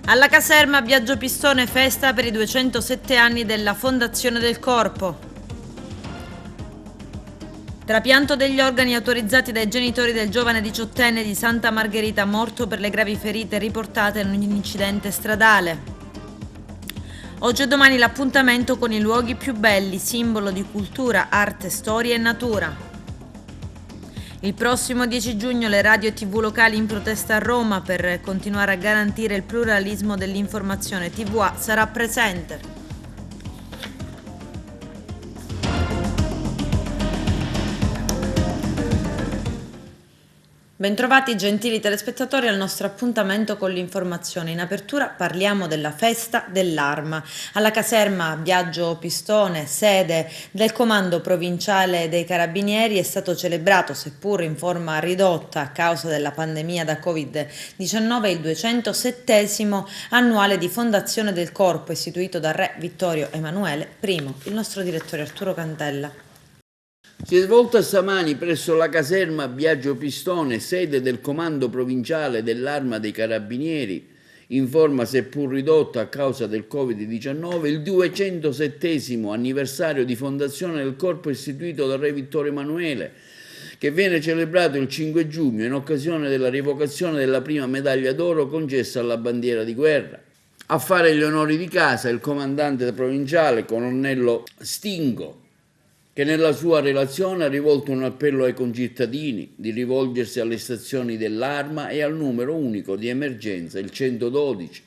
Alla caserma Biagio Pistone, festa per i 207 anni della Fondazione del Corpo. Trapianto degli organi autorizzati dai genitori del giovane 18enne di Santa Margherita morto per le gravi ferite riportate in un incidente stradale. Oggi e domani l'appuntamento con i luoghi più belli, simbolo di cultura, arte, storia e natura. Il prossimo 10 giugno le radio e TV locali in protesta a Roma per continuare a garantire il pluralismo dell'informazione. TVA sarà presente. Bentrovati gentili telespettatori al nostro appuntamento con l'informazione. In apertura parliamo della festa dell'Arma. Alla caserma Biagio Pistone, sede del Comando Provinciale dei Carabinieri, è stato celebrato, seppur in forma ridotta a causa della pandemia da Covid-19, il 207° annuale di Fondazione del Corpo, istituito da Re Vittorio Emanuele I. Il nostro direttore Arturo Cantella. Si è svolta stamani presso la caserma Biagio Pistone, sede del Comando Provinciale dell'Arma dei Carabinieri, in forma seppur ridotta a causa del Covid-19, il 207° anniversario di fondazione del corpo istituito dal Re Vittorio Emanuele, che viene celebrato il 5 giugno in occasione della rievocazione della prima medaglia d'oro concessa alla bandiera di guerra. A fare gli onori di casa il comandante provinciale, colonnello Stingo, che nella sua relazione ha rivolto un appello ai concittadini di rivolgersi alle stazioni dell'Arma e al numero unico di emergenza, il 112,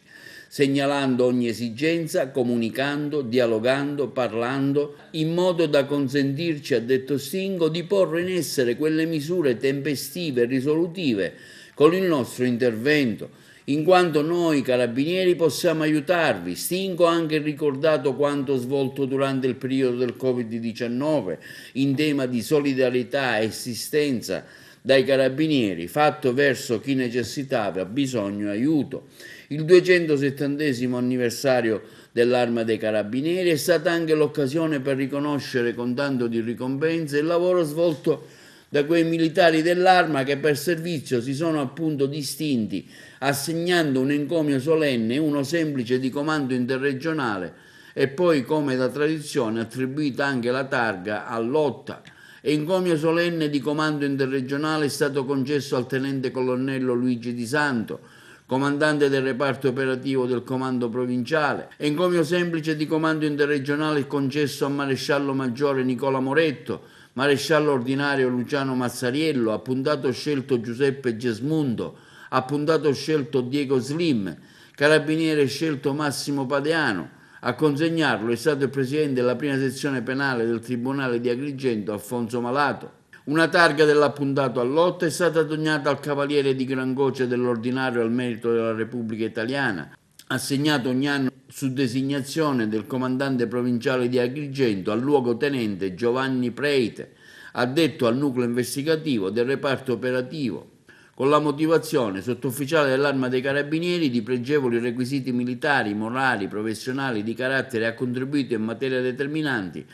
segnalando ogni esigenza, comunicando, dialogando, parlando, in modo da consentirci, ha detto Stingo, di porre in essere quelle misure tempestive e risolutive con il nostro intervento, in quanto noi carabinieri possiamo aiutarvi. Stingo ha anche ricordato quanto svolto durante il periodo del Covid-19 in tema di solidarietà e assistenza dai carabinieri, fatto verso chi necessitava, bisogno e aiuto. Il 270° anniversario dell'Arma dei Carabinieri è stata anche l'occasione per riconoscere con tanto di ricompense il lavoro svolto da quei militari dell'Arma che per servizio si sono appunto distinti, assegnando un encomio solenne e uno semplice di comando interregionale e poi, come da tradizione, attribuita anche la targa a lotta. Encomio solenne di comando interregionale è stato concesso al tenente colonnello Luigi Di Santo, comandante del reparto operativo del comando provinciale. Encomio semplice di comando interregionale concesso al maresciallo maggiore Nicola Moretto, maresciallo ordinario Luciano Mazzariello, appuntato scelto Giuseppe Gesmundo, appuntato scelto Diego Slim, carabiniere scelto Massimo Padeano. A consegnarlo è stato il presidente della prima sezione penale del Tribunale di Agrigento, Alfonso Malato. Una targa dell'appuntato a lotta è stata donata al cavaliere di Gran Croce dell'Ordinario al merito della Repubblica Italiana, assegnato ogni anno su designazione del comandante provinciale di Agrigento al luogotenente Giovanni Preite, addetto al nucleo investigativo del reparto operativo, con la motivazione, sottufficiale dell'Arma dei Carabinieri, di pregevoli requisiti militari, morali, professionali, di carattere, ha contribuito in materia determinanti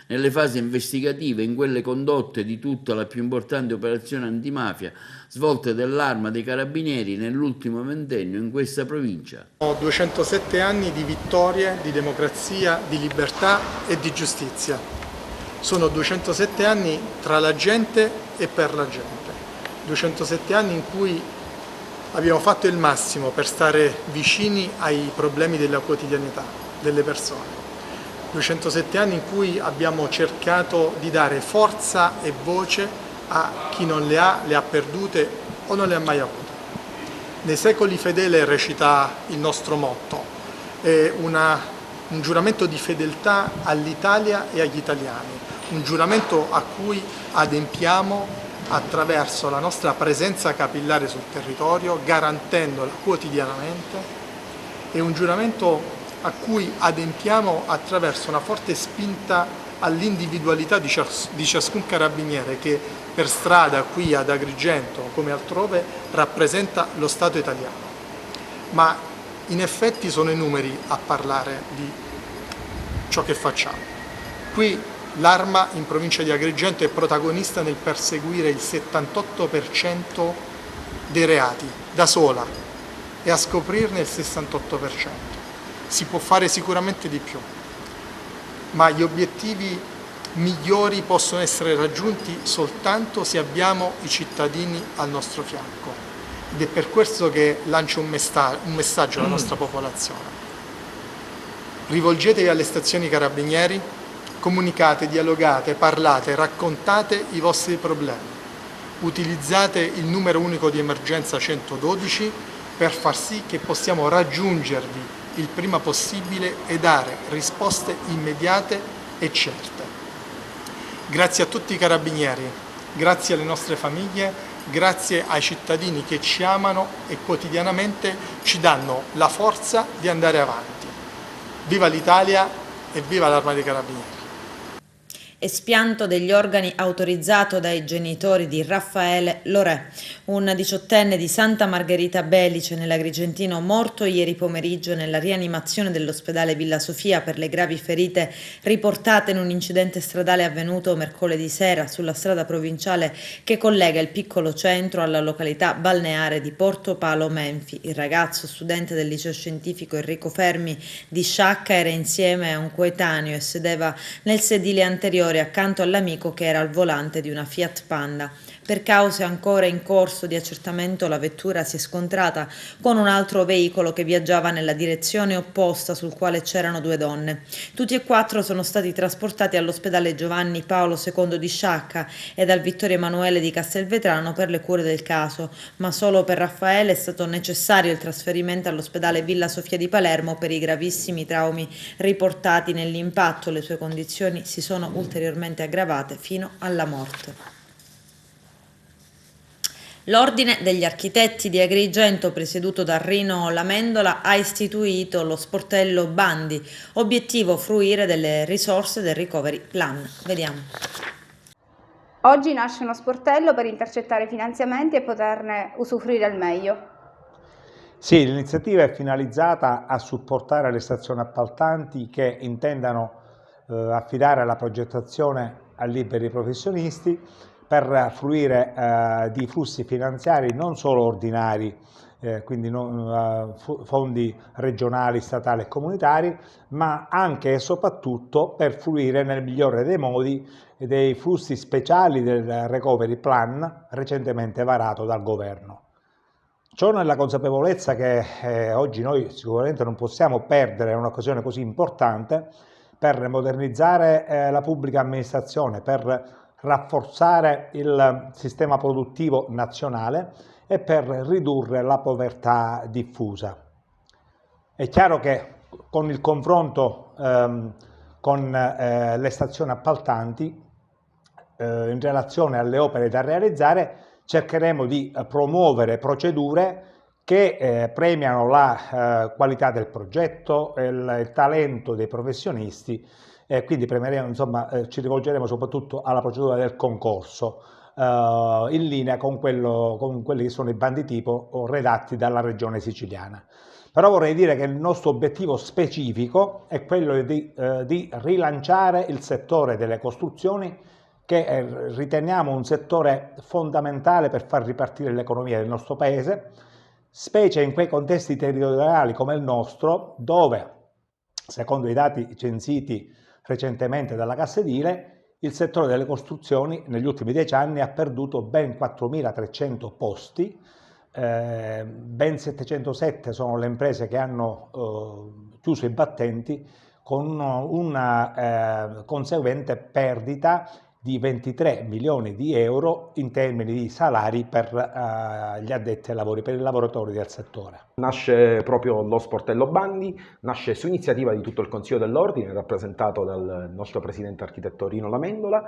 nelle fasi investigative, in quelle condotte di tutta la più importante operazione antimafia svolte dall'Arma dei Carabinieri nell'ultimo ventennio in questa provincia. 207 anni di vittorie, di democrazia, di libertà e di giustizia. Sono 207 anni tra la gente e per la gente. 207 anni in cui abbiamo fatto il massimo per stare vicini ai problemi della quotidianità delle persone. 207 anni in cui abbiamo cercato di dare forza e voce a chi non le ha perdute o non le ha mai avute. Nei secoli fedele recita il nostro motto, è un giuramento di fedeltà all'Italia e agli italiani, un giuramento a cui adempiamo attraverso la nostra presenza capillare sul territorio, garantendola quotidianamente, è un giuramento a cui adempiamo attraverso una forte spinta all'individualità di ciascun carabiniere che per strada qui ad Agrigento come altrove rappresenta lo Stato italiano. Ma in effetti sono i numeri a parlare di ciò che facciamo. Qui l'Arma in provincia di Agrigento è protagonista nel perseguire il 78% dei reati, da sola, e a scoprirne il 68%. Si può fare sicuramente di più, ma gli obiettivi migliori possono essere raggiunti soltanto se abbiamo i cittadini al nostro fianco. Ed è per questo che lancio un messaggio alla nostra popolazione. Rivolgetevi alle stazioni carabinieri, comunicate, dialogate, parlate, raccontate i vostri problemi. Utilizzate il numero unico di emergenza 112 per far sì che possiamo raggiungervi il prima possibile e dare risposte immediate e certe. Grazie a tutti i carabinieri, grazie alle nostre famiglie, grazie ai cittadini che ci amano e quotidianamente ci danno la forza di andare avanti. Viva l'Italia e viva l'Arma dei Carabinieri! Espianto degli organi autorizzato dai genitori di Raffaele Lorè, un diciottenne di Santa Margherita Belice nell'Agrigentino morto ieri pomeriggio nella rianimazione dell'ospedale Villa Sofia per le gravi ferite riportate in un incidente stradale avvenuto mercoledì sera sulla strada provinciale che collega il piccolo centro alla località balneare di Porto Palo Menfi. Il ragazzo, studente del liceo scientifico Enrico Fermi di Sciacca, era insieme a un coetaneo e sedeva nel sedile anteriore accanto all'amico che era al volante di una Fiat Panda. Per cause ancora in corso di accertamento la vettura si è scontrata con un altro veicolo che viaggiava nella direzione opposta sul quale c'erano due donne. Tutti e quattro sono stati trasportati all'ospedale Giovanni Paolo II di Sciacca e dal Vittorio Emanuele di Castelvetrano per le cure del caso, ma solo per Raffaele è stato necessario il trasferimento all'ospedale Villa Sofia di Palermo per i gravissimi traumi riportati nell'impatto. Le sue condizioni si sono ulteriormente aggravate fino alla morte. L'Ordine degli Architetti di Agrigento, presieduto da Rino Lamendola, ha istituito lo sportello Bandi, obiettivo fruire delle risorse del Recovery Plan. Vediamo. Oggi nasce uno sportello per intercettare finanziamenti e poterne usufruire al meglio. Sì, l'iniziativa è finalizzata a supportare le stazioni appaltanti che intendano affidare la progettazione a liberi professionisti per fruire di flussi finanziari non solo ordinari, quindi fondi regionali, statali e comunitari, ma anche e soprattutto per fruire nel migliore dei modi dei flussi speciali del Recovery Plan recentemente varato dal governo. Ciò nella consapevolezza che oggi noi sicuramente non possiamo perdere un'occasione così importante per modernizzare la pubblica amministrazione, per rafforzare il sistema produttivo nazionale e per ridurre la povertà diffusa. È chiaro che con il confronto con le stazioni appaltanti in relazione alle opere da realizzare cercheremo di promuovere procedure che premiano la qualità del progetto, il talento dei professionisti. Quindi ci rivolgeremo soprattutto alla procedura del concorso, in linea con quelli che sono i bandi tipo redatti dalla Regione Siciliana. Però vorrei dire che il nostro obiettivo specifico è quello di rilanciare il settore delle costruzioni, che riteniamo un settore fondamentale per far ripartire l'economia del nostro Paese, specie in quei contesti territoriali come il nostro, dove, secondo i dati censiti recentemente dalla Cassa Edile, il settore delle costruzioni negli ultimi 10 anni ha perduto ben 4.300 posti, ben 707 sono le imprese che hanno chiuso i battenti, con una conseguente perdita di 23 milioni di euro in termini di salari per gli addetti ai lavori, per i lavoratori del settore. Nasce proprio lo sportello Bandi, nasce su iniziativa di tutto il Consiglio dell'Ordine, rappresentato dal nostro presidente architetto Rino Lamendola,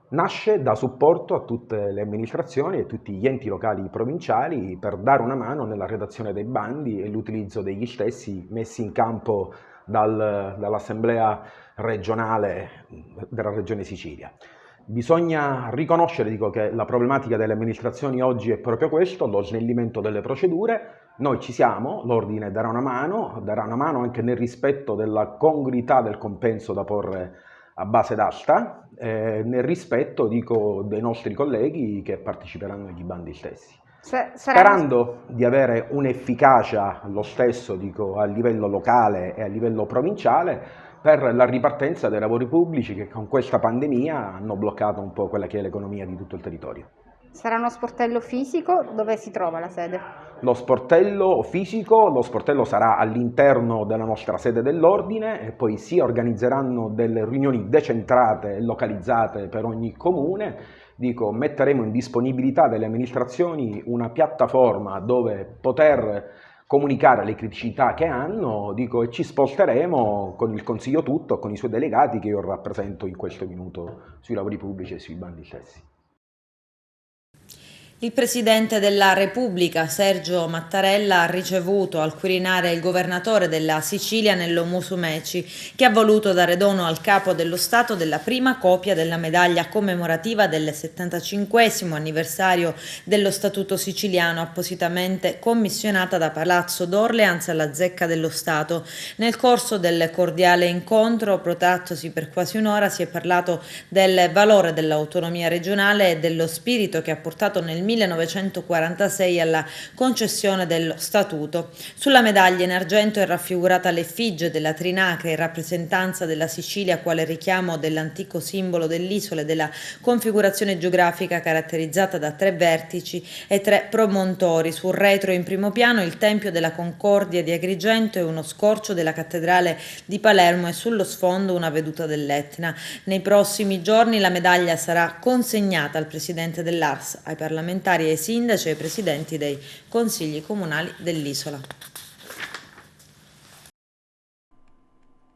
nasce da supporto a tutte le amministrazioni e tutti gli enti locali provinciali per dare una mano nella redazione dei bandi e l'utilizzo degli stessi messi in campo dall'Assemblea regionale della Regione Sicilia. Bisogna riconoscere, che la problematica delle amministrazioni oggi è proprio questo, lo snellimento delle procedure. Noi ci siamo, l'Ordine darà una mano anche nel rispetto della congruità del compenso da porre a base d'asta, nel rispetto dei nostri colleghi che parteciperanno agli bandi stessi. sperando di avere un'efficacia lo stesso, dico, a livello locale e a livello provinciale per la ripartenza dei lavori pubblici che con questa pandemia hanno bloccato un po' quella che è l'economia di tutto il territorio. Sarà uno sportello fisico? Dove si trova la sede? Lo sportello fisico, lo sportello sarà all'interno della nostra sede dell'ordine e poi si organizzeranno delle riunioni decentrate e localizzate per ogni comune. Dico, metteremo in disponibilità delle amministrazioni una piattaforma dove poter comunicare le criticità che hanno, dico, e ci sposteremo con il Consiglio tutto, con i suoi delegati che io rappresento in questo minuto sui lavori pubblici e sui bandi stessi. Il Presidente della Repubblica, Sergio Mattarella, ha ricevuto al Quirinale il governatore della Sicilia, Nello Musumeci, che ha voluto dare dono al Capo dello Stato della prima copia della medaglia commemorativa del 75° anniversario dello Statuto siciliano, appositamente commissionata da Palazzo d'Orleans alla Zecca dello Stato. Nel corso del cordiale incontro, protrattosi per quasi un'ora, si è parlato del valore dell'autonomia regionale e dello spirito che ha portato nel 1946 alla concessione dello Statuto. Sulla medaglia in argento è raffigurata l'effigie della Trinacre in rappresentanza della Sicilia quale richiamo dell'antico simbolo dell'isola e della configurazione geografica caratterizzata da 3 vertici e 3 promontori. Sul retro in primo piano il Tempio della Concordia di Agrigento e uno scorcio della Cattedrale di Palermo e sullo sfondo una veduta dell'Etna. Nei prossimi giorni la medaglia sarà consegnata al Presidente dell'ARS, ai parlamentari e ai sindaci e ai presidenti dei consigli comunali dell'isola.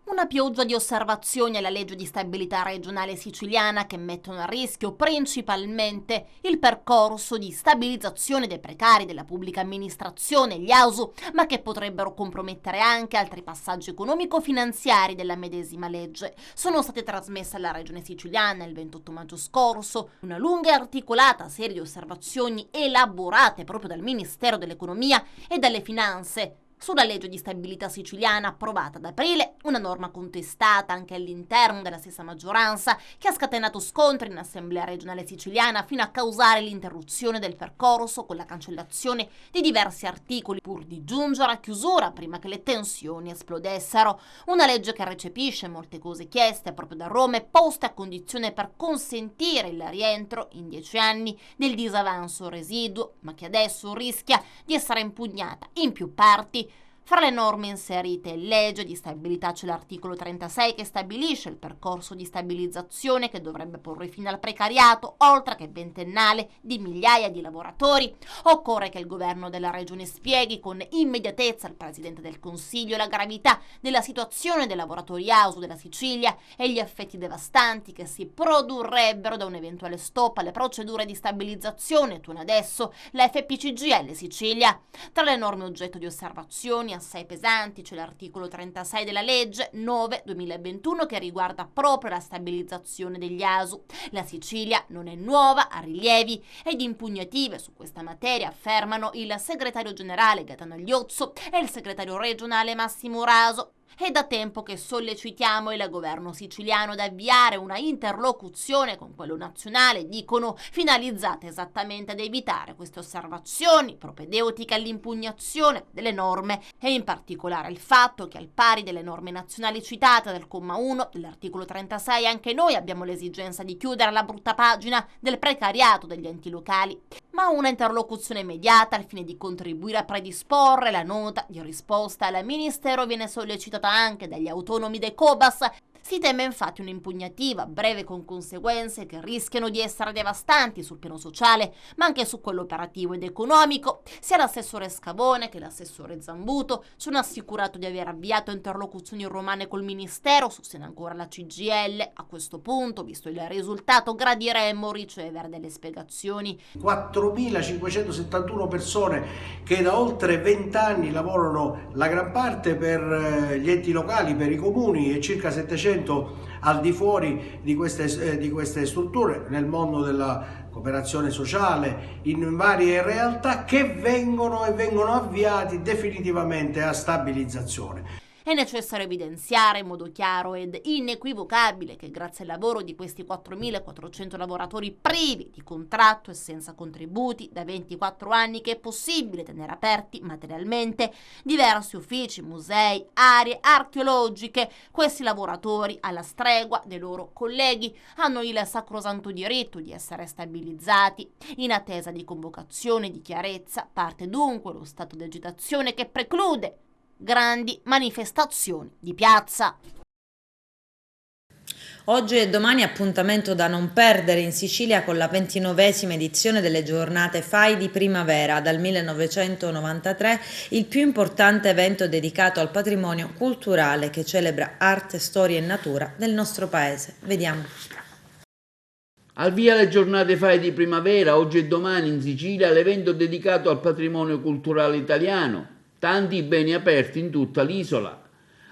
Una pioggia di osservazioni alla legge di stabilità regionale siciliana che mettono a rischio principalmente il percorso di stabilizzazione dei precari della pubblica amministrazione, gli AUSU, ma che potrebbero compromettere anche altri passaggi economico-finanziari della medesima legge. Sono state trasmesse alla regione siciliana il 28 maggio scorso una lunga e articolata serie di osservazioni elaborate proprio dal Ministero dell'Economia e dalle Finanze sulla legge di stabilità siciliana approvata ad aprile, una norma contestata anche all'interno della stessa maggioranza che ha scatenato scontri in Assemblea regionale siciliana fino a causare l'interruzione del percorso con la cancellazione di diversi articoli pur di giungere a chiusura prima che le tensioni esplodessero. Una legge che recepisce molte cose chieste proprio da Roma e poste a condizione per consentire il rientro in 10 anni del disavanzo residuo, ma che adesso rischia di essere impugnata in più parti. Fra le norme inserite in legge di stabilità c'è l'articolo 36 che stabilisce il percorso di stabilizzazione che dovrebbe porre fine al precariato, oltre che ventennale, di migliaia di lavoratori. Occorre che il governo della regione spieghi con immediatezza al Presidente del Consiglio la gravità della situazione dei lavoratori AUSU della Sicilia e gli effetti devastanti che si produrrebbero da un eventuale stop alle procedure di stabilizzazione, tuona adesso la FPCGL Sicilia. Tra le norme oggetto di osservazioni assai pesanti c'è l'articolo 36 della legge 9/2021 che riguarda proprio la stabilizzazione degli ASU. La Sicilia non è nuova a rilievi ed impugnative su questa materia, affermano il segretario generale Gaetano Agliozzo e il segretario regionale Massimo Raso. È da tempo che sollecitiamo il governo siciliano ad avviare una interlocuzione con quello nazionale, dicono, finalizzata esattamente ad evitare queste osservazioni propedeutiche all'impugnazione delle norme e in particolare il fatto che al pari delle norme nazionali citate dal comma 1 dell'articolo 36 anche noi abbiamo l'esigenza di chiudere la brutta pagina del precariato degli enti locali, ma una interlocuzione immediata al fine di contribuire a predisporre la nota di risposta al Ministero viene sollecitata anche dagli autonomi dei Cobas. Si teme infatti un'impugnativa breve con conseguenze che rischiano di essere devastanti sul piano sociale, ma anche su quello operativo ed economico. Sia l'assessore Scavone che l'assessore Zambuto ci hanno assicurato di aver avviato interlocuzioni romane col Ministero, sostiene ancora la CGIL. A questo punto, visto il risultato, gradiremmo ricevere delle spiegazioni. 4.571 persone che da oltre 20 anni lavorano, la gran parte per gli enti locali, per i comuni, e circa 700 al di fuori di queste strutture nel mondo della cooperazione sociale in varie realtà che vengono avviati definitivamente a stabilizzazione. È necessario evidenziare in modo chiaro ed inequivocabile che grazie al lavoro di questi 4.400 lavoratori privi di contratto e senza contributi da 24 anni che è possibile tenere aperti materialmente diversi uffici, musei, aree archeologiche. Questi lavoratori, alla stregua dei loro colleghi, hanno il sacrosanto diritto di essere stabilizzati. In attesa di convocazione di chiarezza parte dunque lo stato di agitazione che preclude grandi manifestazioni di piazza. Oggi e domani appuntamento da non perdere in Sicilia con la 29esima edizione delle giornate FAI di primavera, dal 1993 il più importante evento dedicato al patrimonio culturale che celebra arte, storia e natura del nostro paese. Vediamo. Al via le giornate FAI di primavera, oggi e domani in Sicilia, l'evento dedicato al patrimonio culturale italiano. Tanti beni aperti in tutta l'isola.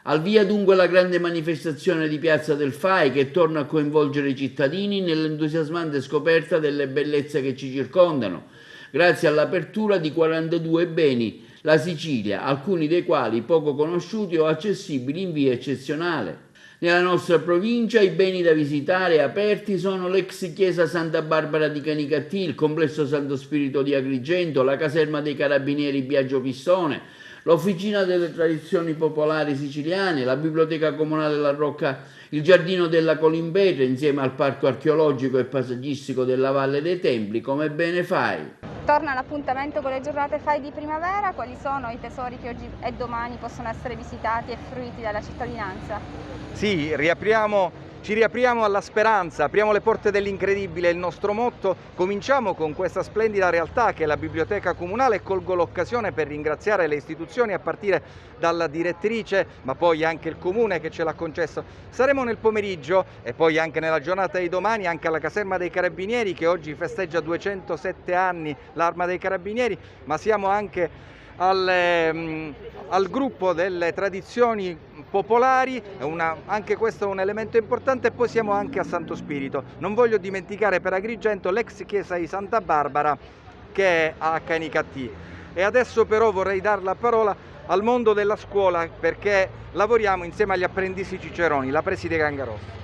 Al via dunque la grande manifestazione di Piazza del FAI che torna a coinvolgere i cittadini nell'entusiasmante scoperta delle bellezze che ci circondano, grazie all'apertura di 42 beni, la Sicilia, alcuni dei quali poco conosciuti o accessibili in via eccezionale. Nella nostra provincia i beni da visitare aperti sono l'ex chiesa Santa Barbara di Canicattì, il complesso Santo Spirito di Agrigento, la caserma dei Carabinieri Biagio Pistone, l'Officina delle Tradizioni Popolari Siciliane, la Biblioteca Comunale della Rocca, il Giardino della Colimbetre, insieme al Parco Archeologico e Paesaggistico della Valle dei Templi, come bene FAI. Torna l'appuntamento con le giornate FAI di primavera. Quali sono i tesori che oggi e domani possono essere visitati e fruiti dalla cittadinanza? Sì, ci riapriamo alla speranza, apriamo le porte dell'incredibile, è il nostro motto. Cominciamo con questa splendida realtà che è la Biblioteca Comunale e colgo l'occasione per ringraziare le istituzioni a partire dalla direttrice, ma poi anche il Comune che ce l'ha concesso. Saremo nel pomeriggio e poi anche nella giornata di domani anche alla caserma dei Carabinieri che oggi festeggia 207 anni l'Arma dei Carabinieri, ma siamo anche al gruppo delle tradizioni popolari, anche questo è un elemento importante, e poi siamo anche a Santo Spirito. Non voglio dimenticare per Agrigento l'ex chiesa di Santa Barbara che è a Canicattì. E adesso però vorrei dare la parola al mondo della scuola perché lavoriamo insieme agli apprendisti Ciceroni, la preside Gangarossa.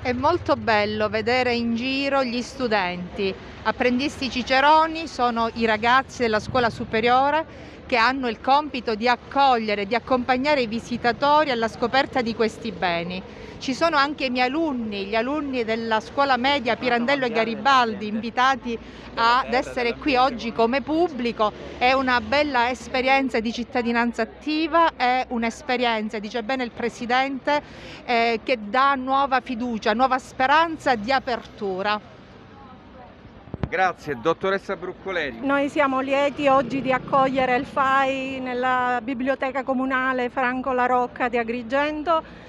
È molto bello vedere in giro gli studenti. Apprendisti Ciceroni sono i ragazzi della scuola superiore che hanno il compito di accogliere, di accompagnare i visitatori alla scoperta di questi beni. Ci sono anche i miei alunni, gli alunni della scuola media Pirandello e Garibaldi, invitati ad essere qui oggi come pubblico. È una bella esperienza di cittadinanza attiva, è un'esperienza, dice bene il Presidente, che dà nuova fiducia, nuova speranza di apertura. Grazie, dottoressa Bruccoleri. Noi siamo lieti oggi di accogliere il FAI nella Biblioteca Comunale Franco La Rocca di Agrigento.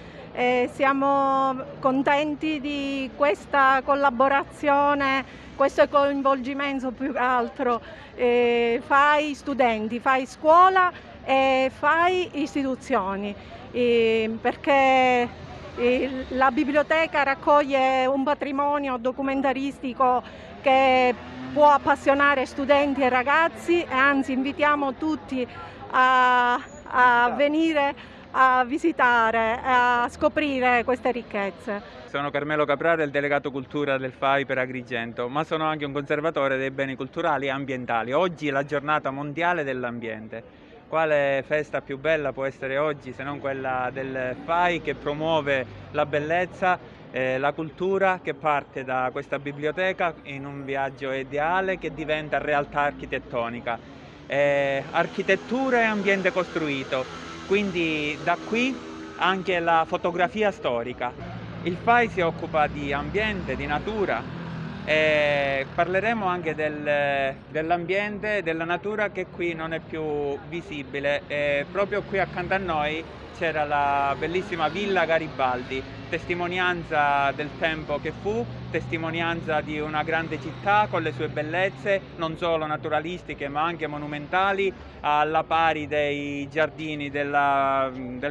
Siamo contenti di questa collaborazione, questo coinvolgimento più che altro, FAI studenti, FAI scuola e FAI istituzioni, perché la biblioteca raccoglie un patrimonio documentaristico che può appassionare studenti e ragazzi e anzi invitiamo tutti a venire a visitare, a scoprire queste ricchezze. Sono Carmelo Caprara, il delegato cultura del FAI per Agrigento, ma sono anche un conservatore dei beni culturali e ambientali. Oggi è la giornata mondiale dell'ambiente. Quale festa più bella può essere oggi se non quella del FAI che promuove la bellezza, la cultura che parte da questa biblioteca in un viaggio ideale che diventa realtà architettonica. Architettura e ambiente costruito. Quindi da qui anche la fotografia storica. Il FAI si occupa di ambiente, di natura e parleremo anche dell'ambiente e della natura che qui non è più visibile. Proprio qui accanto a noi c'era la bellissima Villa Garibaldi, testimonianza del tempo che fu, testimonianza di una grande città con le sue bellezze, non solo naturalistiche ma anche monumentali, alla pari dei giardini del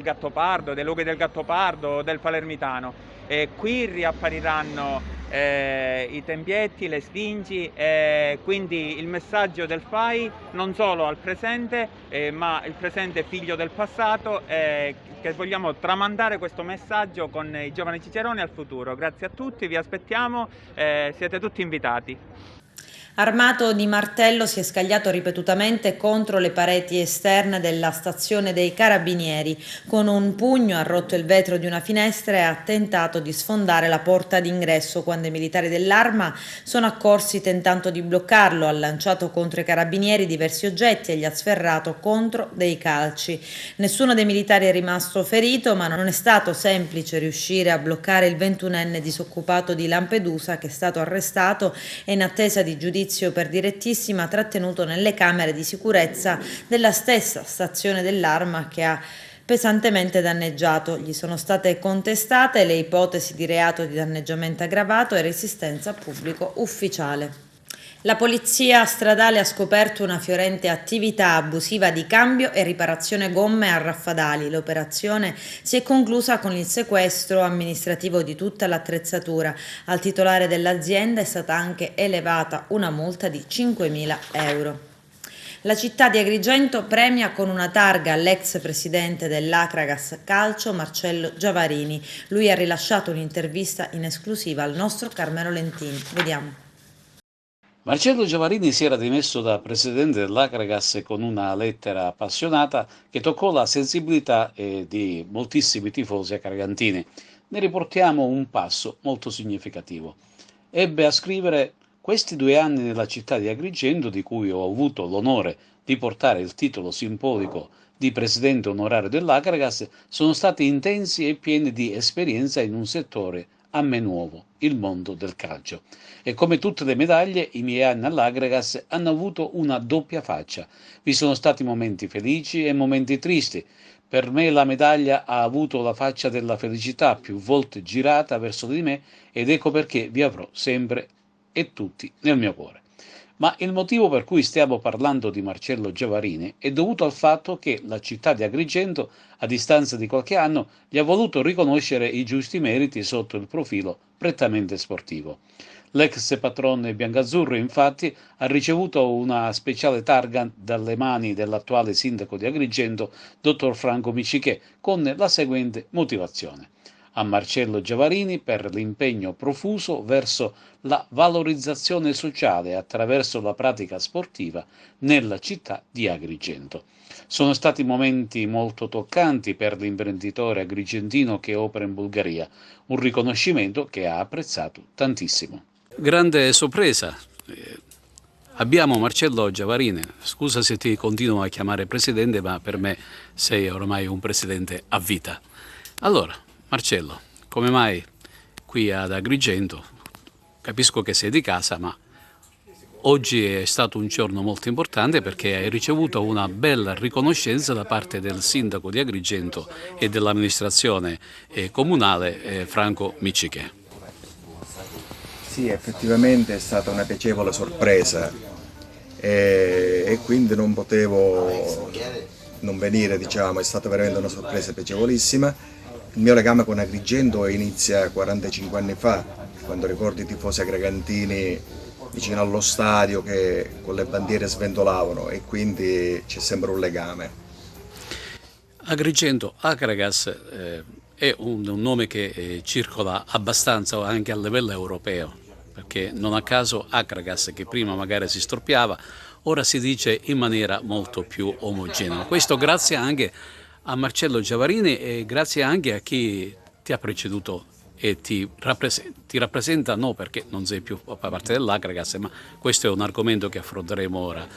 Gattopardo, dei luoghi del Gattopardo o del Palermitano. E qui riappariranno i tempietti, le sfingi, quindi il messaggio del FAI non solo al presente, ma il presente è figlio del passato, che vogliamo tramandare questo messaggio con i giovani ciceroni al futuro. Grazie a tutti, vi aspettiamo, siete tutti invitati. Armato di martello si è scagliato ripetutamente contro le pareti esterne della stazione dei Carabinieri. Con un pugno ha rotto il vetro di una finestra e ha tentato di sfondare la porta d'ingresso quando i militari dell'Arma sono accorsi tentando di bloccarlo. Ha lanciato contro i Carabinieri diversi oggetti e gli ha sferrato contro dei calci. Nessuno dei militari è rimasto ferito, ma non è stato semplice riuscire a bloccare il 21enne disoccupato di Lampedusa, che è stato arrestato e in attesa di giudizio per direttissima trattenuto nelle camere di sicurezza della stessa stazione dell'Arma che ha pesantemente danneggiato. Gli sono state contestate le ipotesi di reato di danneggiamento aggravato e resistenza a pubblico ufficiale. La polizia stradale ha scoperto una fiorente attività abusiva di cambio e riparazione gomme a Raffadali. L'operazione si è conclusa con il sequestro amministrativo di tutta l'attrezzatura. Al titolare dell'azienda è stata anche elevata una multa di 5.000 euro. La città di Agrigento premia con una targa l'ex presidente dell'Acragas Calcio Marcello Giavarini. Lui ha rilasciato un'intervista in esclusiva al nostro Carmelo Lentini. Vediamo. Marcello Giavarini si era dimesso da presidente dell'Acragas con una lettera appassionata che toccò la sensibilità di moltissimi tifosi acragantini. Ne riportiamo un passo molto significativo. Ebbe a scrivere: questi 2 anni nella città di Agrigento, di cui ho avuto l'onore di portare il titolo simbolico di presidente onorario dell'Acragas, sono stati intensi e pieni di esperienza in un settore a me nuovo, il mondo del calcio. E come tutte le medaglie, i miei anni all'Acragas hanno avuto una doppia faccia. Vi sono stati momenti felici e momenti tristi. Per me la medaglia ha avuto la faccia della felicità, più volte girata verso di me, ed ecco perché vi avrò sempre e tutti nel mio cuore. Ma il motivo per cui stiamo parlando di Marcello Giavarini è dovuto al fatto che la città di Agrigento, a distanza di qualche anno, gli ha voluto riconoscere i giusti meriti sotto il profilo prettamente sportivo. L'ex patrone biancazzurro, infatti, ha ricevuto una speciale targa dalle mani dell'attuale sindaco di Agrigento, dottor Franco Micichè, con la seguente motivazione: a Marcello Giavarini per l'impegno profuso verso la valorizzazione sociale attraverso la pratica sportiva nella città di Agrigento. Sono stati momenti molto toccanti per l'imprenditore agrigentino che opera in Bulgaria, un riconoscimento che ha apprezzato tantissimo. Grande sorpresa. Abbiamo Marcello Giavarini, scusa se ti continuo a chiamare presidente, ma per me sei ormai un presidente a vita. Allora, Marcello, come mai qui ad Agrigento? Capisco che sei di casa, ma oggi è stato un giorno molto importante perché hai ricevuto una bella riconoscenza da parte del sindaco di Agrigento e dell'amministrazione comunale Franco Micichè. Sì, effettivamente è stata una piacevole sorpresa e quindi non potevo non venire, diciamo, è stata veramente una sorpresa piacevolissima. Il mio legame con Agrigento inizia 45 anni fa, quando ricordo i tifosi agrigentini vicino allo stadio che con le bandiere sventolavano, e quindi c'è sempre un legame. Agrigento, Acragas è un nome che circola abbastanza anche a livello europeo, perché non a caso Acragas, che prima magari si storpiava, ora si dice in maniera molto più omogenea. Questo grazie anche a Marcello Giavarini e grazie anche a chi ti ha preceduto e ti rappresenta, no perché non sei più parte dell'Acragas, ma questo è un argomento che affronteremo ora.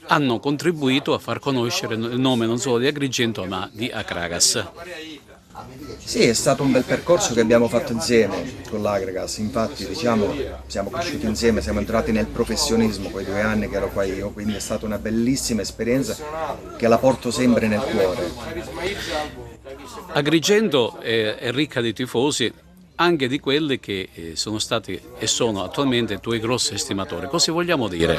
Hanno contribuito a far conoscere il nome non solo di Agrigento ma di Acragas. Sì, è stato un bel percorso che abbiamo fatto insieme con l'Acragas, infatti diciamo siamo cresciuti insieme, siamo entrati nel professionismo quei 2 anni che ero qua io, quindi è stata una bellissima esperienza che la porto sempre nel cuore. Agrigento è ricca di tifosi, anche di quelli che sono stati e sono attualmente i tuoi grossi estimatori. Cosa vogliamo dire?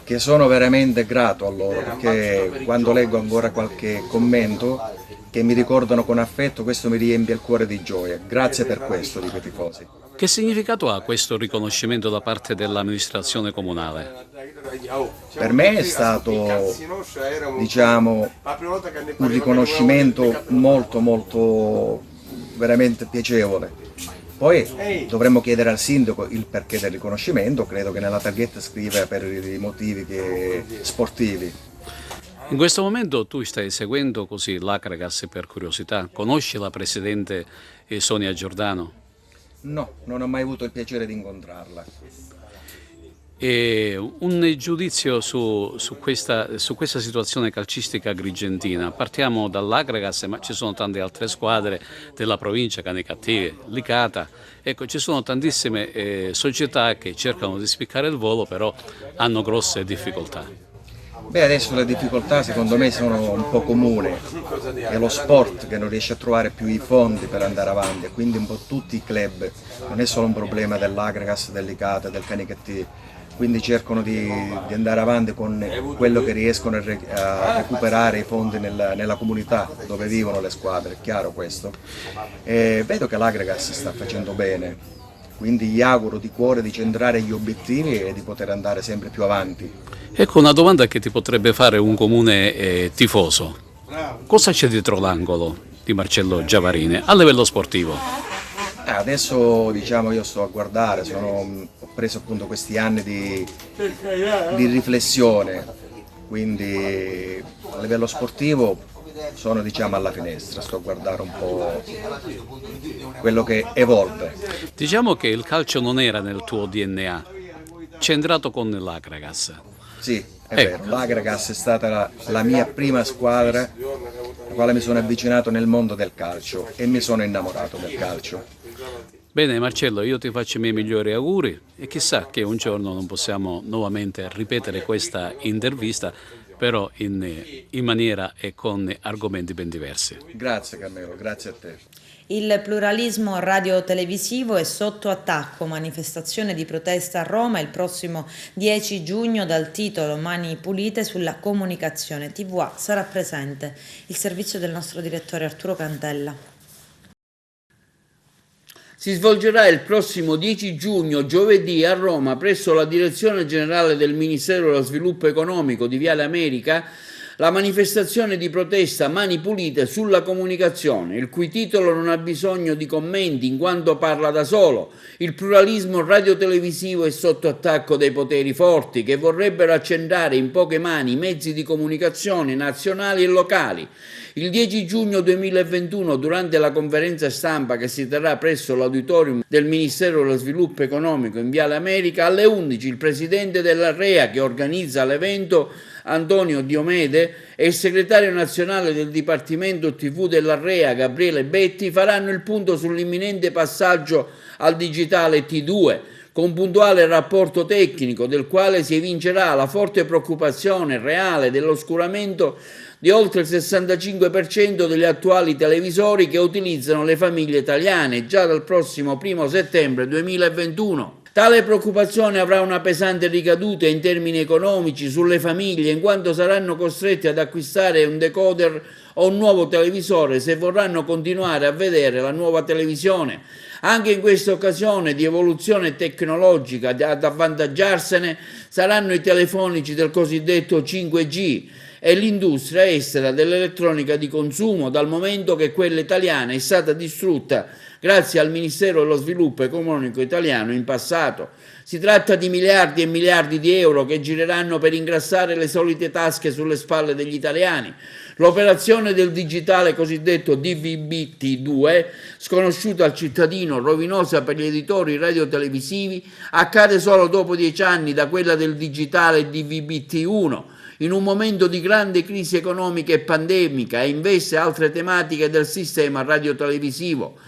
Che sono veramente grato a loro, perché quando leggo ancora qualche commento che mi ricordano con affetto, questo mi riempie il cuore di gioia. Grazie per questo, dico ai tifosi. Che significato ha questo riconoscimento da parte dell'amministrazione comunale? Per me è stato, diciamo, un riconoscimento molto veramente piacevole. Poi dovremmo chiedere al sindaco il perché del riconoscimento, credo che nella targhetta scriva per i motivi sportivi. In questo momento tu stai seguendo così l'Acragas per curiosità, conosci la presidente Sonia Giordano? No, non ho mai avuto il piacere di incontrarla. E un giudizio su questa situazione calcistica agrigentina. Partiamo dall'Acragas, ma ci sono tante altre squadre della provincia, Canicattì, Licata. Ecco, ci sono tantissime società che cercano di spiccare il volo, però hanno grosse difficoltà. Beh, adesso le difficoltà secondo me sono un po' comuni, è lo sport che non riesce a trovare più i fondi per andare avanti, e quindi un po' tutti i club, non è solo un problema dell'Acragas, dell'Icata, del Canicattì, quindi cercano di andare avanti con quello che riescono a recuperare i fondi nella comunità dove vivono le squadre, è chiaro questo. E vedo che l'Acragas sta facendo bene, quindi gli auguro di cuore di centrare gli obiettivi e di poter andare sempre più avanti. Ecco una domanda che ti potrebbe fare un comune tifoso. Cosa c'è dietro l'angolo di Marcello Giavarini a livello sportivo? Adesso diciamo io sto a guardare, ho preso appunto questi anni di riflessione, quindi a livello sportivo sono diciamo alla finestra, sto a guardare un po' quello che evolve. Diciamo che il calcio non era nel tuo DNA, c'è entrato con l'Acragas. Sì, è vero, l'Acragas è stata la mia prima squadra, alla quale mi sono avvicinato nel mondo del calcio e mi sono innamorato del calcio. Bene Marcello, io ti faccio i miei migliori auguri e chissà che un giorno non possiamo nuovamente ripetere questa intervista, però in maniera e con argomenti ben diversi. Grazie Carmelo, grazie a te. Il pluralismo radio-televisivo è sotto attacco, manifestazione di protesta a Roma il prossimo 10 giugno dal titolo Mani pulite sulla comunicazione. TVA sarà presente il servizio del nostro direttore Arturo Cantella. Si svolgerà il prossimo 10 giugno, giovedì, a Roma, presso la Direzione Generale del Ministero dello Sviluppo Economico di Viale America, la manifestazione di protesta Mani pulite sulla comunicazione, il cui titolo non ha bisogno di commenti in quanto parla da solo. Il pluralismo radiotelevisivo è sotto attacco dei poteri forti che vorrebbero accentrare in poche mani i mezzi di comunicazione nazionali e locali. Il 10 giugno 2021, durante la conferenza stampa che si terrà presso l'auditorium del Ministero dello Sviluppo Economico in Viale America, alle 11 il presidente dell'AREA che organizza l'evento, Antonio Diomede, e il segretario nazionale del Dipartimento TV dell'AREA, Gabriele Betti, faranno il punto sull'imminente passaggio al digitale T2, con puntuale rapporto tecnico del quale si evincerà la forte preoccupazione reale dell'oscuramento di oltre il 65% degli attuali televisori che utilizzano le famiglie italiane già dal prossimo 1 settembre 2021. Tale preoccupazione avrà una pesante ricaduta in termini economici sulle famiglie, in quanto saranno costretti ad acquistare un decoder o un nuovo televisore se vorranno continuare a vedere la nuova televisione. Anche in questa occasione di evoluzione tecnologica ad avvantaggiarsene saranno i telefonici del cosiddetto 5G e l'industria estera dell'elettronica di consumo, dal momento che quella italiana è stata distrutta grazie al Ministero dello Sviluppo Economico italiano in passato. Si tratta di miliardi e miliardi di euro che gireranno per ingrassare le solite tasche sulle spalle degli italiani. L'operazione del digitale cosiddetto DVB-T2, sconosciuta al cittadino, rovinosa per gli editori radiotelevisivi, accade solo dopo 10 anni da quella del digitale DVB-T1, in un momento di grande crisi economica e pandemica, e investe altre tematiche del sistema radiotelevisivo.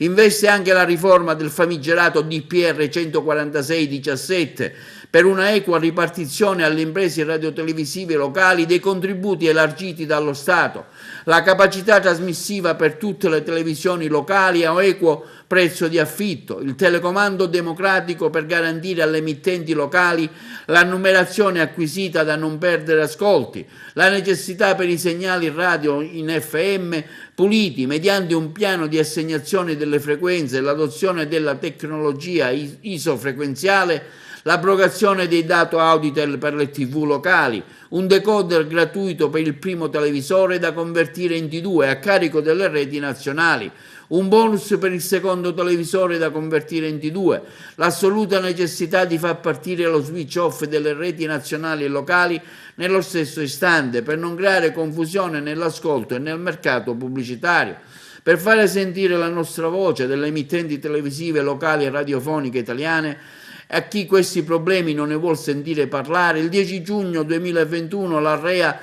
Investe anche la riforma del famigerato DPR 146-17 per una equa ripartizione alle imprese radiotelevisive locali dei contributi elargiti dallo Stato, la capacità trasmissiva per tutte le televisioni locali a equo prezzo di affitto, il telecomando democratico per garantire alle emittenti locali la numerazione acquisita da non perdere ascolti, la necessità per i segnali radio in FM puliti mediante un piano di assegnazione delle frequenze e l'adozione della tecnologia isofrequenziale, l'abrogazione dei dati Auditel per le TV locali, un decoder gratuito per il primo televisore da convertire in T2 a carico delle reti nazionali, un bonus per il secondo televisore da convertire in T2, l'assoluta necessità di far partire lo switch off delle reti nazionali e locali nello stesso istante per non creare confusione nell'ascolto e nel mercato pubblicitario. Per fare sentire la nostra voce delle emittenti televisive locali e radiofoniche italiane, a chi questi problemi non ne vuol sentire parlare, il 10 giugno 2021 l'AREA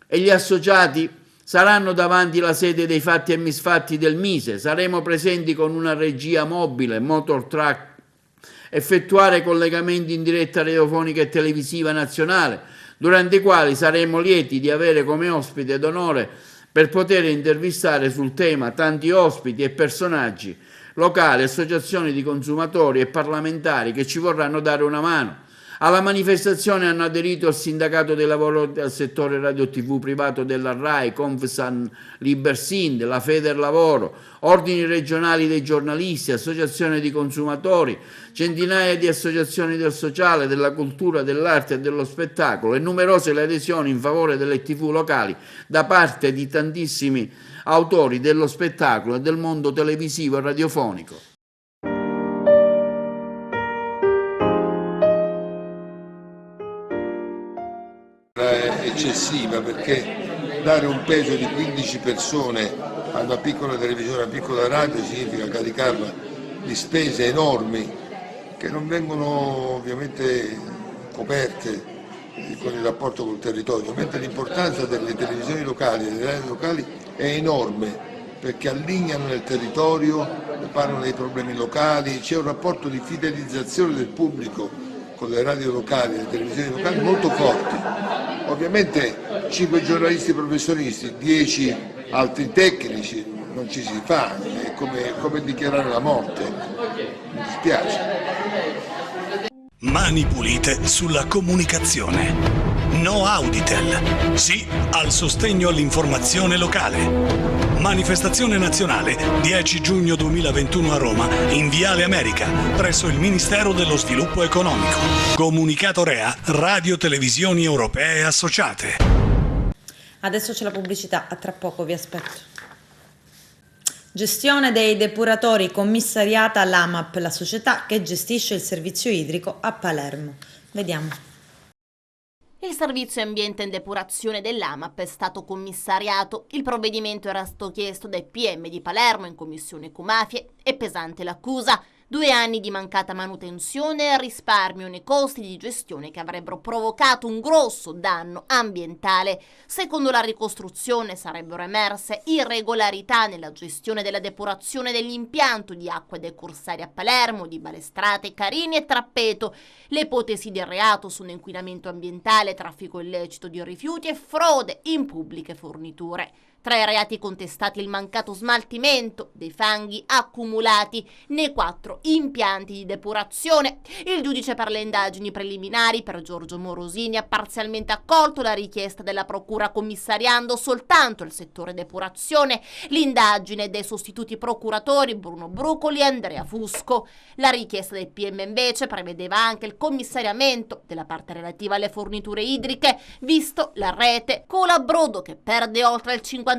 e gli associati saranno davanti alla sede dei fatti e misfatti del Mise. Saremo presenti con una regia mobile, motor truck, effettuare collegamenti in diretta radiofonica e televisiva nazionale, durante i quali saremo lieti di avere come ospite d'onore per poter intervistare sul tema tanti ospiti e personaggi locali, associazioni di consumatori e parlamentari che ci vorranno dare una mano. Alla manifestazione hanno aderito il sindacato dei lavoratori del settore radio TV privato della RAI, Confsan Libersind, la Federlavoro, ordini regionali dei giornalisti, associazioni di consumatori, centinaia di associazioni del sociale, della cultura, dell'arte e dello spettacolo e numerose le adesioni in favore delle TV locali da parte di tantissimi autori dello spettacolo e del mondo televisivo e radiofonico. Eccessiva, perché dare un peso di 15 persone a una piccola televisione, a una piccola radio significa caricarla di spese enormi che non vengono ovviamente coperte con il rapporto col territorio, mentre l'importanza delle televisioni locali e delle radio locali è enorme perché allineano nel territorio, parlano dei problemi locali, c'è un rapporto di fidelizzazione del pubblico con le radio locali e le televisioni locali molto forti. Ovviamente 5 giornalisti professionisti, 10 altri tecnici, non ci si fa, è come dichiarare la morte, mi dispiace. Mani pulite sulla comunicazione. No Auditel. Sì al sostegno all'informazione locale. Manifestazione nazionale 10 giugno 2021 a Roma, in Viale America, presso il Ministero dello Sviluppo Economico. Comunicato REA, Radio Televisioni Europee Associate. Adesso c'è la pubblicità, a tra poco, vi aspetto. Gestione dei depuratori commissariata all'AMAP, la società che gestisce il servizio idrico a Palermo. Vediamo. Il servizio ambiente e depurazione dell'AMAP è stato commissariato. Il provvedimento era stato chiesto dai PM di Palermo in commissione ecomafie e pesante l'accusa. 2 anni di mancata manutenzione e risparmio nei costi di gestione che avrebbero provocato un grosso danno ambientale. Secondo la ricostruzione sarebbero emerse irregolarità nella gestione della depurazione dell'impianto di acque decursari a Palermo, di Balestrate, Carini e Trappeto. Le ipotesi di reato sono inquinamento ambientale, traffico illecito di rifiuti e frode in pubbliche forniture. Tra i reati contestati il mancato smaltimento dei fanghi accumulati nei 4 impianti di depurazione. Il giudice per le indagini preliminari, per Giorgio Morosini, ha parzialmente accolto la richiesta della procura commissariando soltanto il settore depurazione, l'indagine dei sostituti procuratori Bruno Brucoli e Andrea Fusco. La richiesta del PM invece prevedeva anche il commissariamento della parte relativa alle forniture idriche, visto la rete Colabrodo che perde oltre il 50%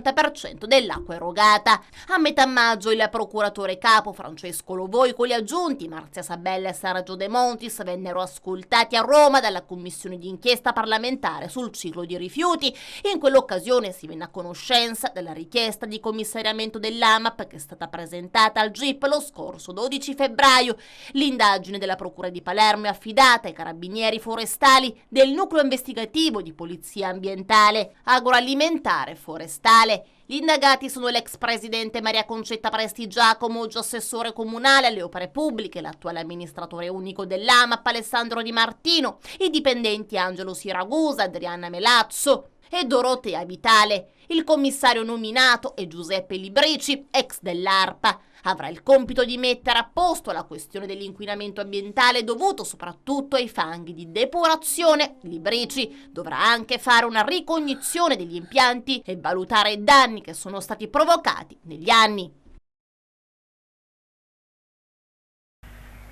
dell'acqua erogata. A metà maggio il procuratore capo Francesco Lovoi con gli aggiunti Marzia Sabella e Sergio De Montis vennero ascoltati a Roma dalla commissione d'inchiesta parlamentare sul ciclo di rifiuti. In quell'occasione si venne a conoscenza della richiesta di commissariamento dell'AMAP che è stata presentata al GIP lo scorso 12 febbraio. L'indagine della procura di Palermo è affidata ai carabinieri forestali del nucleo investigativo di polizia ambientale, agroalimentare e forestale Vitale. Gli indagati sono l'ex presidente Maria Concetta Presti Giacomo, già assessore comunale alle opere pubbliche, l'attuale amministratore unico dell'AMAP Alessandro Di Martino, i dipendenti Angelo Siragusa, Adriana Melazzo e Dorotea Vitale. Il commissario nominato è Giuseppe Librici, ex dell'ARPA. Avrà il compito di mettere a posto la questione dell'inquinamento ambientale dovuto soprattutto ai fanghi di depurazione. Librici dovrà anche fare una ricognizione degli impianti e valutare i danni che sono stati provocati negli anni.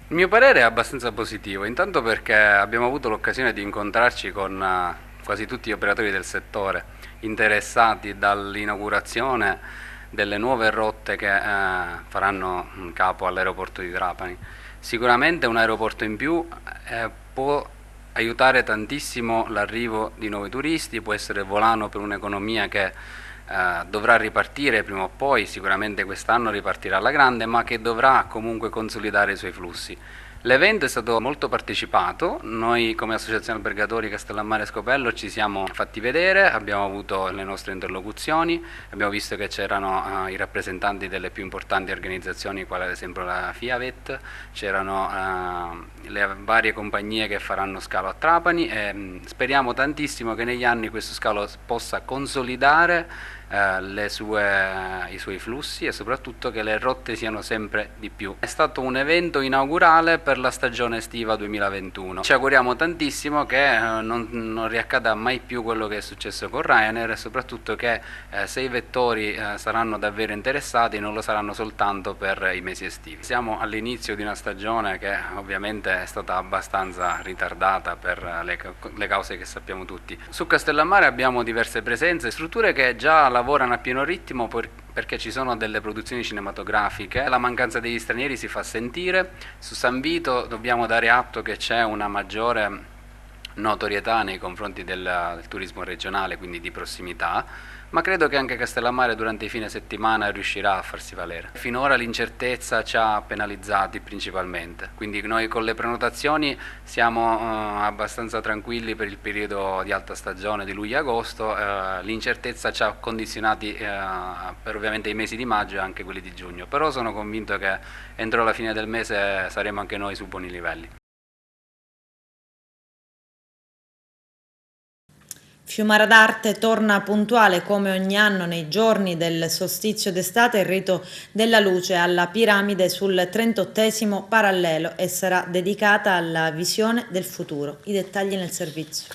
Il mio parere è abbastanza positivo, intanto perché abbiamo avuto l'occasione di incontrarci con quasi tutti gli operatori del settore interessati dall'inaugurazione delle nuove rotte che faranno capo all'aeroporto di Trapani. Sicuramente un aeroporto in più può aiutare tantissimo l'arrivo di nuovi turisti, può essere volano per un'economia che dovrà ripartire prima o poi, sicuramente quest'anno ripartirà alla grande, ma che dovrà comunque consolidare i suoi flussi. L'evento è stato molto partecipato, noi come Associazione Albergatori Castellammare Scopello ci siamo fatti vedere, abbiamo avuto le nostre interlocuzioni, abbiamo visto che c'erano i rappresentanti delle più importanti organizzazioni, quale ad esempio la Fiavet, c'erano le varie compagnie che faranno scalo a Trapani e speriamo tantissimo che negli anni questo scalo possa consolidare i suoi flussi e soprattutto che le rotte siano sempre di più. È stato un evento inaugurale per la stagione estiva 2021. Ci auguriamo tantissimo che non riaccada mai più quello che è successo con Ryanair e soprattutto che se i vettori saranno davvero interessati non lo saranno soltanto per i mesi estivi. Siamo all'inizio di una stagione che ovviamente è stata abbastanza ritardata per le cause che sappiamo tutti. Su Castellammare abbiamo diverse presenze, strutture che già lavorano a pieno ritmo perché ci sono delle produzioni cinematografiche, la mancanza degli stranieri si fa sentire. Su San Vito dobbiamo dare atto che c'è una maggiore notorietà nei confronti del turismo regionale, quindi di prossimità, ma credo che anche Castellammare durante i fine settimana riuscirà a farsi valere. Finora l'incertezza ci ha penalizzati principalmente, quindi noi con le prenotazioni siamo abbastanza tranquilli per il periodo di alta stagione di luglio-agosto, l'incertezza ci ha condizionati per ovviamente i mesi di maggio e anche quelli di giugno, però sono convinto che entro la fine del mese saremo anche noi su buoni livelli. Fiumara d'Arte torna puntuale come ogni anno nei giorni del solstizio d'estate il rito della luce alla piramide sul 38° parallelo e sarà dedicata alla visione del futuro. I dettagli nel servizio.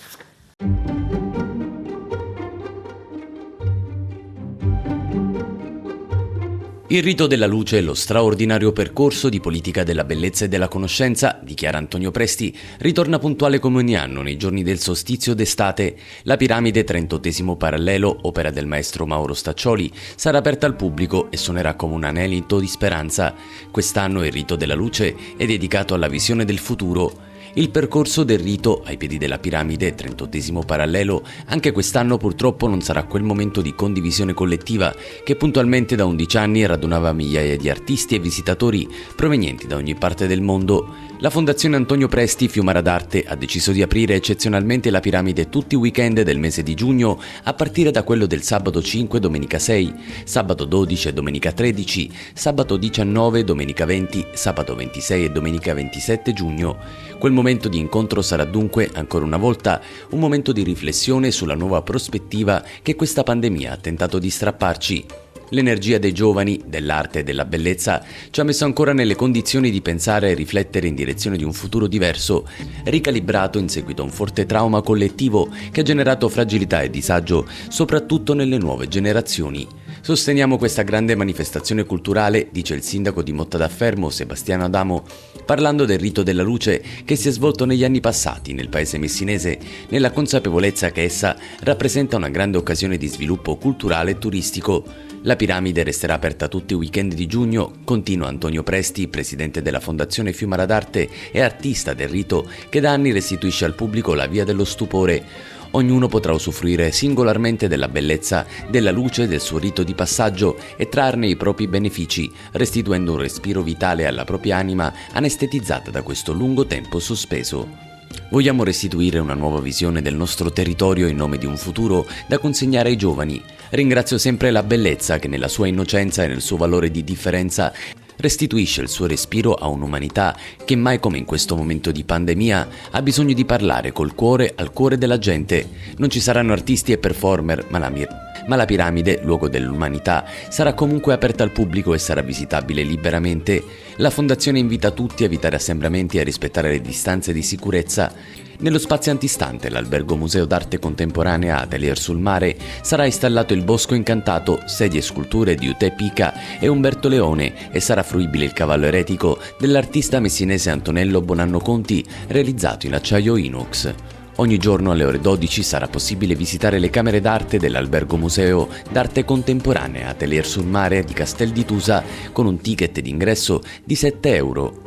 Il rito della luce è lo straordinario percorso di politica della bellezza e della conoscenza, dichiara Antonio Presti, ritorna puntuale come ogni anno nei giorni del solstizio d'estate. La piramide 38° parallelo, opera del maestro Mauro Staccioli, sarà aperta al pubblico e suonerà come un anelito di speranza. Quest'anno il rito della luce è dedicato alla visione del futuro. Il percorso del rito ai piedi della piramide 38° parallelo anche quest'anno purtroppo non sarà quel momento di condivisione collettiva che puntualmente da 11 anni radunava migliaia di artisti e visitatori provenienti da ogni parte del mondo. La Fondazione Antonio Presti Fiumara d'Arte ha deciso di aprire eccezionalmente la piramide tutti i weekend del mese di giugno a partire da quello del sabato 5 domenica 6, sabato 12 e domenica 13, sabato 19 domenica 20, sabato 26 e domenica 27 giugno. Quel momento di incontro sarà dunque, ancora una volta, un momento di riflessione sulla nuova prospettiva che questa pandemia ha tentato di strapparci. L'energia dei giovani, dell'arte e della bellezza ci ha messo ancora nelle condizioni di pensare e riflettere in direzione di un futuro diverso, ricalibrato in seguito a un forte trauma collettivo che ha generato fragilità e disagio, soprattutto nelle nuove generazioni. Sosteniamo questa grande manifestazione culturale, dice il sindaco di Mottadaffermo, Sebastiano Adamo, parlando del rito della luce che si è svolto negli anni passati nel paese messinese, nella consapevolezza che essa rappresenta una grande occasione di sviluppo culturale e turistico. La piramide resterà aperta tutti i weekend di giugno, continua Antonio Presti, presidente della Fondazione Fiumara d'Arte e artista del rito che da anni restituisce al pubblico la via dello stupore. Ognuno potrà usufruire singolarmente della bellezza, della luce del suo rito di passaggio e trarne i propri benefici, restituendo un respiro vitale alla propria anima anestetizzata da questo lungo tempo sospeso. Vogliamo restituire una nuova visione del nostro territorio in nome di un futuro da consegnare ai giovani. Ringrazio sempre la bellezza che nella sua innocenza e nel suo valore di differenza restituisce il suo respiro a un'umanità che mai come in questo momento di pandemia ha bisogno di parlare col cuore al cuore della gente. Non ci saranno artisti e performer, ma la piramide, luogo dell'umanità, sarà comunque aperta al pubblico e sarà visitabile liberamente. La Fondazione invita tutti a evitare assembramenti e a rispettare le distanze di sicurezza. Nello spazio antistante l'Albergo Museo d'Arte Contemporanea Atelier sul Mare sarà installato il Bosco Incantato, sedie e sculture di Ute Pica e Umberto Leone, e sarà fruibile il cavallo eretico dell'artista messinese Antonello Bonanno Conti, realizzato in acciaio inox. Ogni giorno alle ore 12 sarà possibile visitare le camere d'arte dell'Albergo Museo d'Arte Contemporanea Atelier sul Mare di Castel di Tusa con un ticket d'ingresso di 7 euro.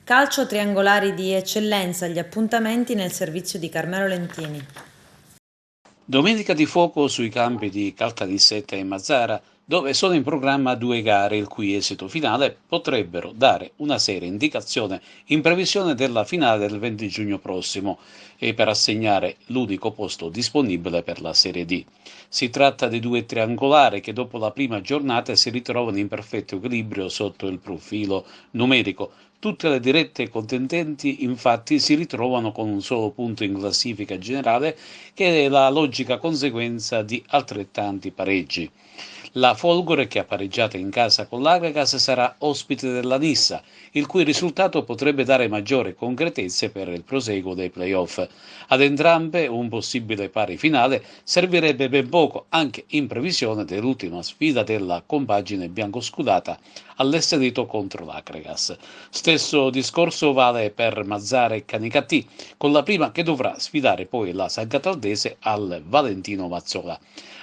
Calcio triangolari di eccellenza, gli appuntamenti nel servizio di Carmelo Lentini. Domenica di fuoco sui campi di Caltanissetta e Mazara, dove sono in programma 2 gare il cui esito finale potrebbero dare una seria indicazione in previsione della finale del 20 giugno prossimo e per assegnare l'unico posto disponibile per la Serie D. Si tratta di 2 triangolari che dopo la prima giornata si ritrovano in perfetto equilibrio sotto il profilo numerico. Tutte le dirette contendenti infatti si ritrovano con un solo punto in classifica generale, che è la logica conseguenza di altrettanti pareggi. La Folgore, che ha pareggiato in casa con l'Agragas, sarà ospite della Nissa, il cui risultato potrebbe dare maggiore concretezza per il proseguo dei play-off. Ad entrambe un possibile pari finale servirebbe ben poco, anche in previsione dell'ultima sfida della compagine biancoscudata all'Esterito contro l'Agragas. Stesso discorso vale per Mazara e Canicattì, con la prima che dovrà sfidare poi la San Cataldese al Valentino Mazzola.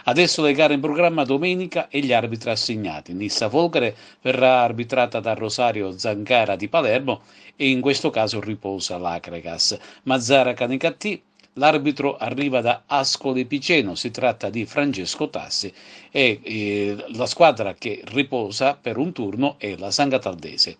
Adesso le gare in programma domenica e gli arbitri assegnati. Nissa Folgore verrà arbitrata da Rosario Zancara di Palermo e in questo caso riposa l'Agragas. Mazara Canicattì, l'arbitro arriva da Ascoli Piceno, si tratta di Francesco Tassi e la squadra che riposa per un turno è la San Cataldese.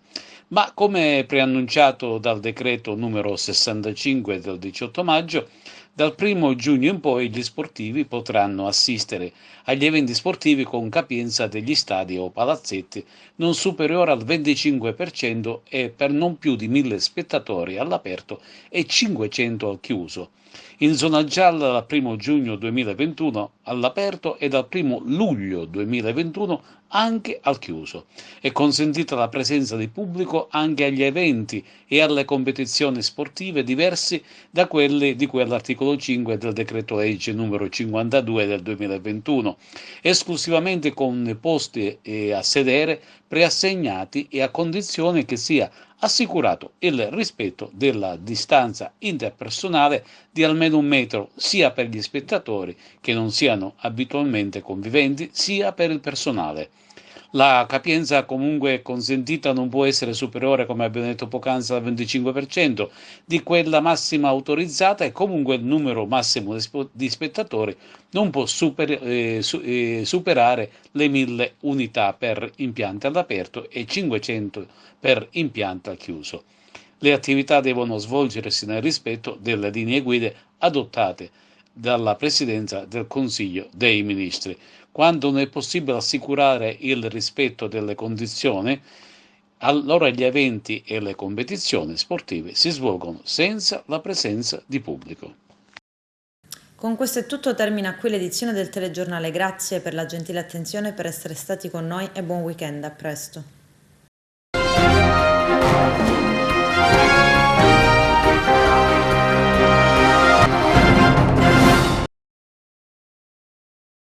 Ma come preannunciato dal decreto numero 65 del 18 maggio, dal 1 giugno in poi gli sportivi potranno assistere agli eventi sportivi con capienza degli stadi o palazzetti non superiore al 25% e per non più di 1.000 spettatori all'aperto e 500 al chiuso. In zona gialla dal 1 giugno 2021 all'aperto e dal 1 luglio 2021 anche al chiuso. È consentita la presenza di pubblico anche agli eventi e alle competizioni sportive diversi da quelli di cui all'articolo 5 del decreto legge numero 52 del 2021, esclusivamente con posti a sedere preassegnati e a condizione che sia assicurato il rispetto della distanza interpersonale di almeno 1 metro sia per gli spettatori che non siano abitualmente conviventi sia per il personale. La capienza comunque consentita non può essere superiore, come abbiamo detto poc'anzi, al 25% di quella massima autorizzata e comunque il numero massimo di spettatori non può superare le 1.000 unità per impianti all'aperto e 500 per impianti al chiuso. Le attività devono svolgersi nel rispetto delle linee guida adottate dalla Presidenza del Consiglio dei Ministri. Quando non è possibile assicurare il rispetto delle condizioni, allora gli eventi e le competizioni sportive si svolgono senza la presenza di pubblico. Con questo è tutto, termina qui l'edizione del telegiornale. Grazie per la gentile attenzione, per essere stati con noi e buon weekend, a presto.